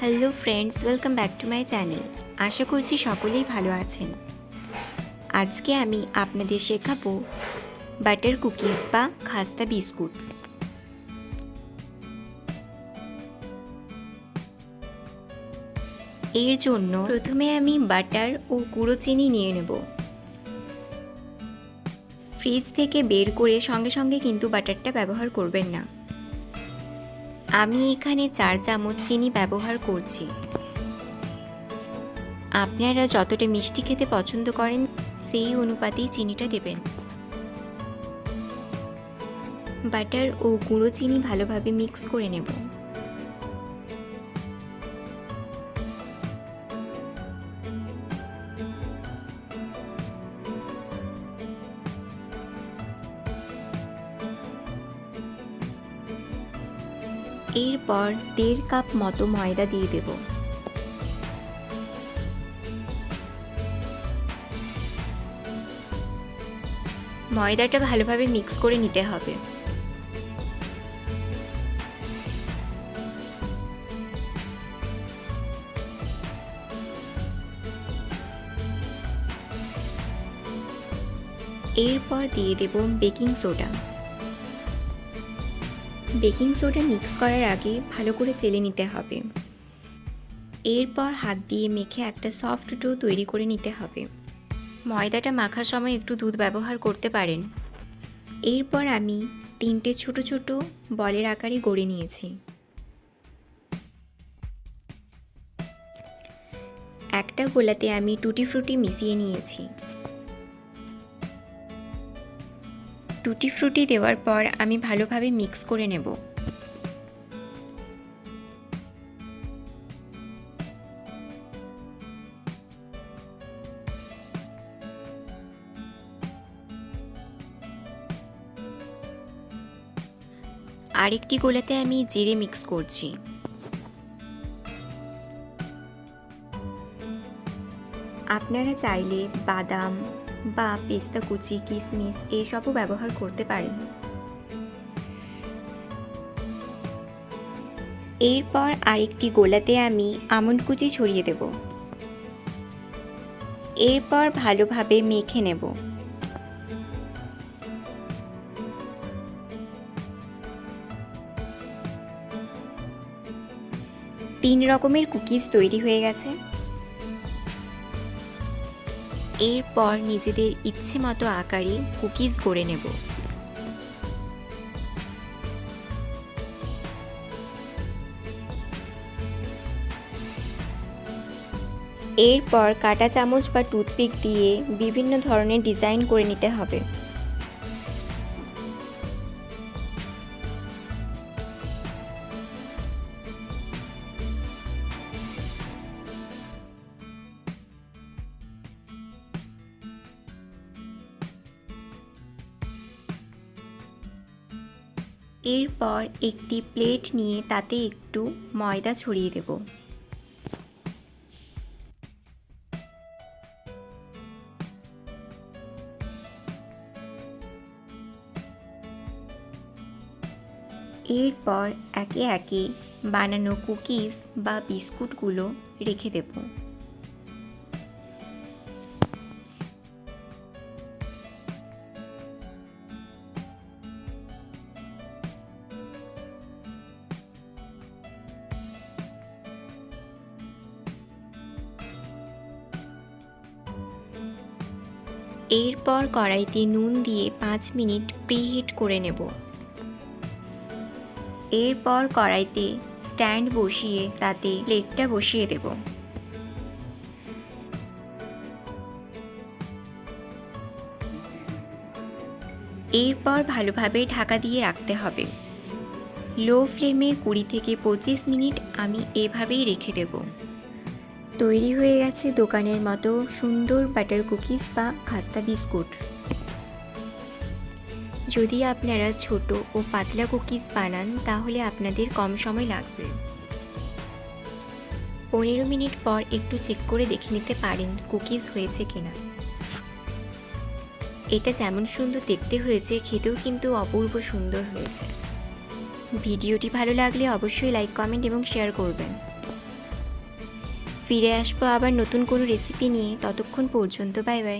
Hello friends, welcome back to my channel. আশা করছি সকলেই ভালো আছেন। আজকে আমি আপনাদের শেখাবো বাটার কুকিজ বা খাস্তা বিস্কুট। এর জন্য প্রথমে আমি বাটার ও গুঁড়ো চিনি নিয়ে নেব। ফ্রিজ থেকে বের করে সঙ্গে সঙ্গে কিন্তু বাটারটা ব্যবহার করবেন না। আমি এখানে 4 চামচ চিনি ব্যবহার করছি। আপনারা যতটা মিষ্টি খেতে পছন্দ করেন সেই অনুপাতেই চিনিটা দেবেন। বাটার ও গুঁড়ো চিনি ভালোভাবে মিক্স করে নেব। এরপর 1.5 কাপ মতো ময়দা দিয়ে দেব। ময়দাটা ভালোভাবে মিক্স করে নিতে হবে। এরপর দিয়ে দেব baking soda. Baking soda mix করার আগে ভালো করে চেলে নিতে হবে। এরপর হাত দিয়ে মেখে একটা সফট ডো তৈরি করে নিতে হবে। ময়দাটা মাখার সময় একটু দুধ ব্যবহার করতে পারেন। এরপর আমি 3টে ছোট ছোট বলের আকারে গড়ে নিয়েছি। একটা গোলাতে আমি টুটি ফ্রুটি মিশিয়ে নিয়েছি। টুটি ফ্রুটি দেওয়ার পর আমি ভালোভাবে মিক্স করে নেব। আরেকটি গোলাতে আমি জিরে মিক্স করছি। আপনারা চাইলে বাদাম বা পেস্তা কুচি, কিশমিশ এসবও ব্যবহার করতে পারেন। এরপর আরেকটি গোলাতে আমি আমন্ড কুচি ছড়িয়ে দেব। এরপর ভালোভাবে মেখে নেব। তিন রকমের কুকিজ তৈরি হয়ে গেছে। এরপর নিজেদের ইচ্ছে মতো আকারে কুকিজ গড়ে নেব। এরপর কাঁটা চামচ বা টুথপিক দিয়ে বিভিন্ন ধরনের ডিজাইন করে নিতে হবে। এরপর একটি প্লেট নিয়ে তাতে একটু ময়দা ছড়িয়ে দেব। এরপর একে একে বানানো কুকিজ বা বিস্কুটগুলো রেখে দেব। এরপর কড়াইতে নুন দিয়ে 5 মিনিট প্রিহিট করে নেব। এরপর কড়াইতে স্ট্যান্ড বসিয়ে তাতে প্লেটটা বসিয়ে দেব। এরপর ভালোভাবে ঢাকা দিয়ে রাখতে হবে। লো ফ্লেমে 20 থেকে 25 মিনিট আমি এভাবেই রেখে দেব। তৈরি হয়ে গেছে দোকানের মতো সুন্দর বাটার কুকিজ বা খাস্তা বিস্কুট। যদি আপনারা ছোট ও পাতলা কুকিজ বানান তাহলে আপনাদের কম সময় লাগবে। 15 মিনিট পর একটু চেক করে দেখে নিতে পারেন কুকিজ হয়েছে কিনা। এটা যেমন সুন্দর দেখতে হয়েছে, খেতেও কিন্তু অপূর্ব সুন্দর হয়েছে। ভিডিওটি ভালো লাগলে অবশ্যই লাইক, কমেন্ট এবং শেয়ার করবেন। ফিরে আসবো আবার নতুন কোনো রেসিপি নিয়ে। ততক্ষণ পর্যন্ত বাই বাই।